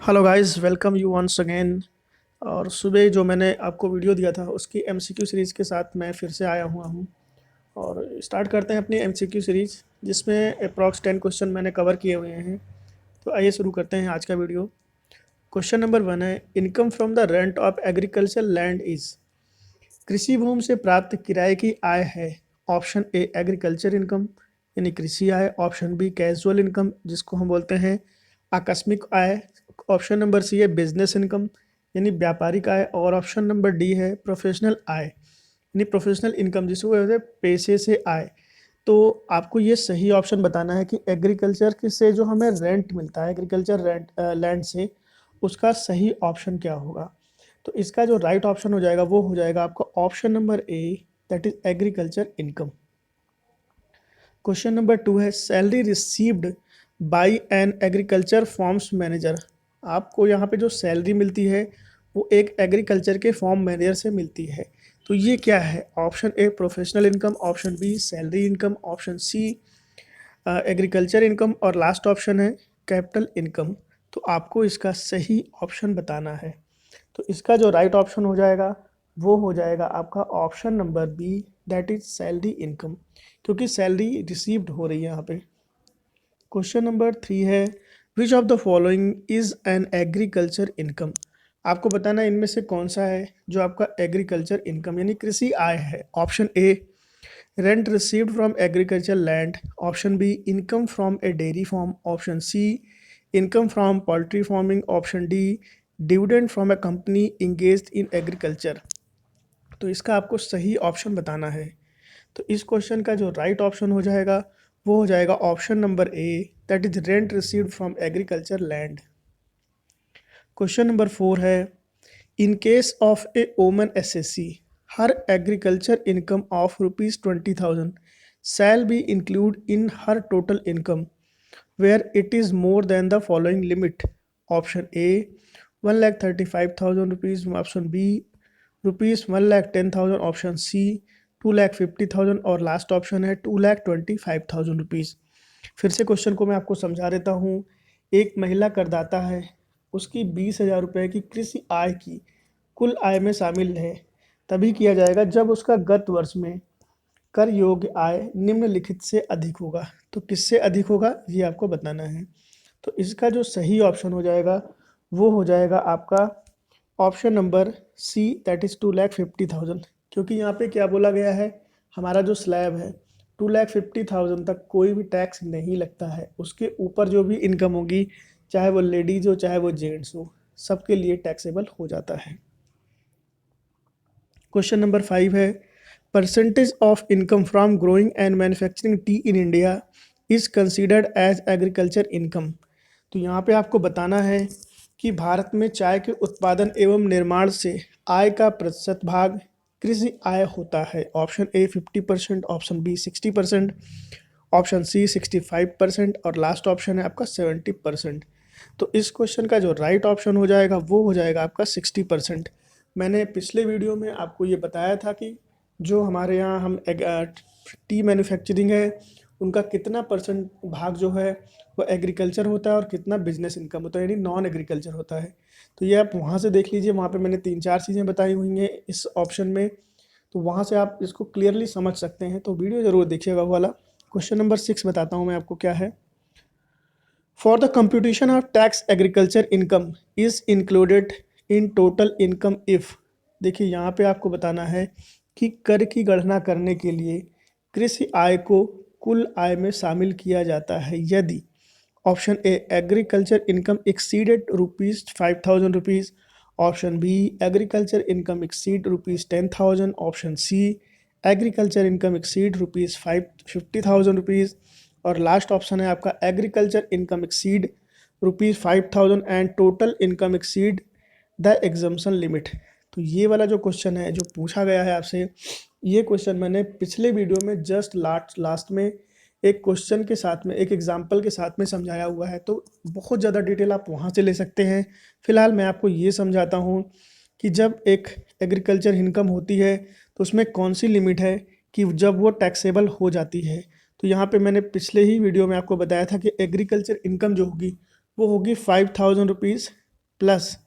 Hello guys, welcome you once again. और सुबह जो मैंने आपको वीडियो दिया था उसकी एमसीक्यू सीरीज़ के साथ मैं फिर से आया हुआ हूँ। और स्टार्ट करते हैं अपनी एमसीक्यू सीरीज़, जिसमें अप्रॉक्स 10 क्वेश्चन मैंने कवर किए हुए हैं। तो आइए शुरू करते हैं आज का वीडियो। क्वेश्चन नंबर 1 है, income from the rent of agriculture land is. कृषि भूमि से प्राप्त किराए की आय है। ऑप्शन ए एग्रीकल्चर इनकम यानी कृषि आय, ऑप्शन बी कैजुअल इनकम जिसको हम बोलते हैं आकस्मिक आय, ऑप्शन नंबर सी है बिजनेस इनकम यानी व्यापारिक आय, और ऑप्शन नंबर डी है प्रोफेशनल आय यानी प्रोफेशनल इनकम जिसको कहते हैं पेशे से आय। तो आपको ये सही ऑप्शन बताना है कि एग्रीकल्चर से जो हमें रेंट मिलता है, एग्रीकल्चर रेंट लैंड से, उसका सही ऑप्शन क्या होगा। तो इसका जो राइट ऑप्शन हो जाएगा वो हो जाएगा आपका option number A, that is agriculture income. Question number 2 है, salary received by an agriculture forms manager. आपको यहाँ पे जो सैलरी मिलती है वो एक एग्रीकल्चर के फॉर्म मैनेजर से मिलती है। तो ये क्या है? Option A professional income, option B salary income, option C agriculture income, और लास्ट ऑप्शन है कैपिटल इनकम। तो आपको इसका सही ऑप्शन बताना है। तो इसका जो राइट ऑप्शन हो जाएगा वो हो जाएगा आपका option number B, that is salary income, क्योंकि सैलरी रिसीव्ड हो रही है यहाँ पे। क्वेश्चन नंबर 3 है, which of the following is an agriculture income. आपको बताना है इनमें से कौन सा है जो आपका एग्रीकल्चर इनकम यानी कृषि आय है। Option A rent received from agriculture land, option B income from a dairy farm, option C income from poultry farming, option D dividend from a company engaged in agriculture. तो इसका आपको सही option बताना है। तो इस क्वेश्चन का जो राइट ऑप्शन हो जाएगा वो हो जाएगा option number A, that is rent received from agriculture land. Question number 4 है, in case of a woman SSC, her agriculture income of ₹20,000 shall be include in her total income where it is more than the following limit. Option A 1,35,000 rupees, option B ₹1,10,000, option C 2,50,000, और last option है 2,25,000 rupees. फिर से question को मैं आपको समझा देता हूँ। एक महिला करदाता है, उसकी 20,000 रुपये की कृषि आय की कुल आय में शामिल है तभी किया जाएगा जब उसका गत वर्ष में कर योग्य आय निम्नलिखित से अधिक होगा। तो किससे अधिक होगा ये आपको बताना है। तो इसका जो सही ऑप्शन हो जाएगा वो हो जाएगा आपका option number C, that is 2,50,000, क्योंकि यहाँ पे क्या बोला गया है, हमारा जो स्लैब है 2,50,000 तक कोई भी टैक्स नहीं लगता है। उसके ऊपर जो भी इनकम होगी, चाहे वो लेडीज़ हो चाहे वो जेंट्स हो, सबके लिए टैक्सेबल हो जाता है। क्वेश्चन नंबर 5 है, percentage of income from growing and manufacturing tea in India is considered as agriculture income. तो यहाँ पे आपको बताना है कि भारत में चाय के उत्पादन एवं निर्माण से आय का प्रतिशत भाग कृषि आय होता है। Option A 50%, option B 60%, option C 65%, और लास्ट ऑप्शन है आपका 70%। तो इस क्वेश्चन का जो राइट ऑप्शन हो जाएगा वो हो जाएगा आपका 60%। मैंने पिछले वीडियो में आपको ये बताया था कि जो हमारे यहाँ हम टी मैन्युफैक्चरिंग है उनका कितना परसेंट भाग जो है वो एग्रीकल्चर होता है और कितना बिजनेस इनकम होता है यानी नॉन एग्रीकल्चर होता है। तो ये आप वहाँ से देख लीजिए, वहाँ पे मैंने 3-4 चीज़ें बताई हुई हैं इस ऑप्शन में। तो वहाँ से आप इसको क्लियरली समझ सकते हैं, तो वीडियो ज़रूर देखिएगा वो वाला। क्वेश्चन नंबर 6 बताता हूँ मैं आपको क्या है। For the computation of tax agriculture income is included in total income if. देखिए यहाँ पे आपको बताना है कि कर की गणना करने के लिए कृषि आय को कुल आय में शामिल किया जाता है यदि option A agriculture income exceeded ₹5,000, option B agriculture income exceed ₹10,000, option C agriculture income exceed ₹50,000, और लास्ट ऑप्शन है आपका agriculture income exceed ₹5,000 and total income exceed the exemption limit. तो ये वाला जो क्वेश्चन है जो पूछा गया है आपसे, ये क्वेश्चन मैंने पिछले वीडियो में जस्ट लास्ट में एक क्वेश्चन के साथ में एक एग्जाम्पल के साथ में समझाया हुआ है, तो बहुत ज़्यादा डिटेल आप वहाँ से ले सकते हैं। फिलहाल मैं आपको ये समझाता हूँ कि जब एक एग्रीकल्चर इनकम होती है तो उसमें कौन सी लिमिट है कि जब वो टैक्सेबल हो जाती है। तो यहाँ पे मैंने पिछले ही वीडियो में आपको बताया था कि एग्रीकल्चर इनकम जो होगी वो होगी ₹5,000 प्लस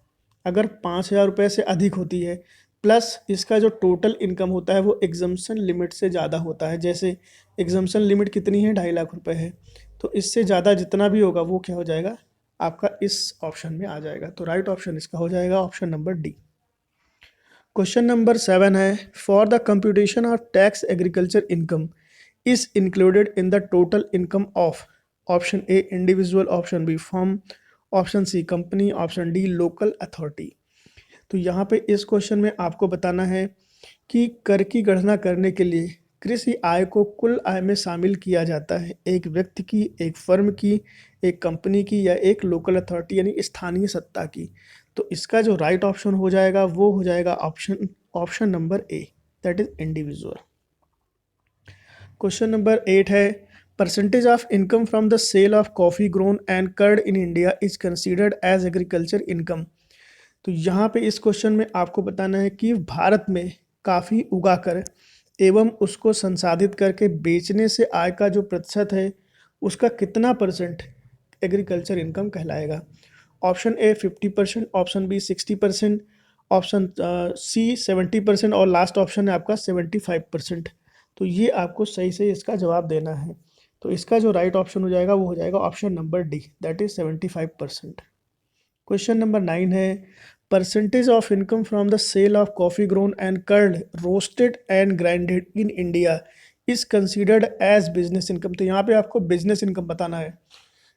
अगर 5,000 रुपये से अधिक होती है, प्लस इसका जो टोटल इनकम होता है वो एग्जम्पशन लिमिट से ज़्यादा होता है। जैसे एग्जम्पशन लिमिट कितनी है, 2.5 लाख रुपए है, तो इससे ज़्यादा जितना भी होगा वो क्या हो जाएगा, आपका इस ऑप्शन में आ जाएगा। तो राइट ऑप्शन इसका हो जाएगा option number D. Question number 7 है, for the computation of tax agriculture income is included in the total income of option A individual, option B firm, option C company, option D local authority. तो यहाँ पे इस question में आपको बताना है कि कर की गणना करने के लिए कृषि आय को कुल आय में शामिल किया जाता है, एक व्यक्ति की, एक फर्म की, एक कंपनी की या एक लोकल अथॉरिटी यानी स्थानीय सत्ता की। तो इसका जो राइट ऑप्शन हो जाएगा वो हो जाएगा option number A, that is individual. Question number 8 है, percentage of income from the sale of coffee grown and cured in India is considered as agriculture income. तो यहाँ पे इस क्वेश्चन में आपको बताना है कि भारत में काफ़ी उगाकर एवं उसको संसाधित करके बेचने से आय का जो प्रतिशत है उसका कितना परसेंट एग्रीकल्चर इनकम कहलाएगा। Option A 50%, option B 60%, option C 70% और लास्ट ऑप्शन है आपका 75%। तो ये आपको सही से इसका जवाब देना है। तो इसका जो राइट ऑप्शन हो जाएगा वो हो जाएगा option number D, that is 75%। Question number 9 है, percentage of income from the sale of coffee grown and cured roasted and grinded in India is considered as business income. तो यहाँ पे आपको बिजनेस इनकम बताना है।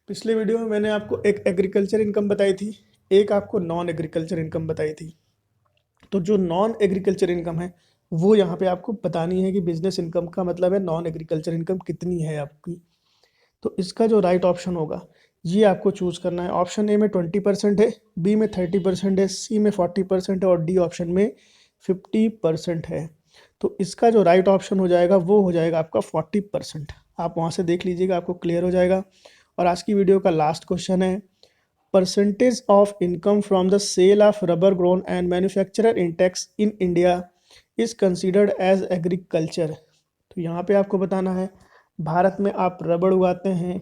पिछले वीडियो में मैंने आपको एक एग्रीकल्चर इनकम बताई थी, एक आपको नॉन एग्रीकल्चर इनकम बताई थी। तो जो नॉन एग्रीकल्चर इनकम है वो यहाँ पे आपको बतानी है कि बिजनेस इनकम का मतलब है नॉन एग्रीकल्चर इनकम कितनी है आपकी। तो इसका जो राइट ऑप्शन होगा ये आपको चूज़ करना है। ऑप्शन ए में 20% है, बी में 30% है, सी में 40% है और डी ऑप्शन में 50% है। तो इसका जो राइट ऑप्शन हो जाएगा वो हो जाएगा आपका 40%। आप वहाँ से देख लीजिएगा, आपको क्लियर हो जाएगा। और आज की वीडियो का लास्ट क्वेश्चन है, percentage of income from the sale of rubber grown and manufacturer इंटेक्स in India is considered as agriculture. तो यहाँ पे आपको बताना है भारत में आप रबड़ उगाते हैं,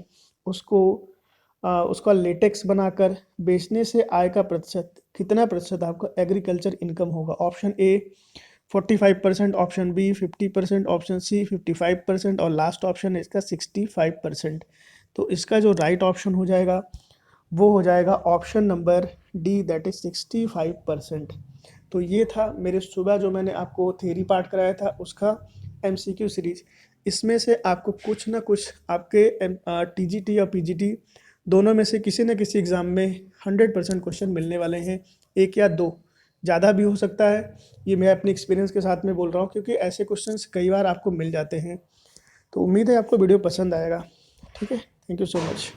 उसका लेटेक्स बनाकर बेचने से आय का प्रतिशत कितना प्रतिशत आपका एग्रीकल्चर इनकम होगा। Option A 45%, option B 50%, option C 55% और लास्ट ऑप्शन है इसका 65%। तो इसका जो राइट ऑप्शन हो जाएगा वो हो जाएगा option number D, that is 65%। तो ये था मेरे सुबह जो मैंने आपको थ्योरी पार्ट कराया था उसका MCQ सीरीज। इसमें से आपको कुछ ना कुछ आपके TGT या PGT दोनों में से किसी न किसी एग्ज़ाम में 100% क्वेश्चन मिलने वाले हैं, एक या दो, ज़्यादा भी हो सकता है। ये मैं अपने एक्सपीरियंस के साथ में बोल रहा हूँ क्योंकि ऐसे क्वेश्चंस कई बार आपको मिल जाते हैं। तो उम्मीद है आपको वीडियो पसंद आएगा। ठीक है, थैंक यू सो मच।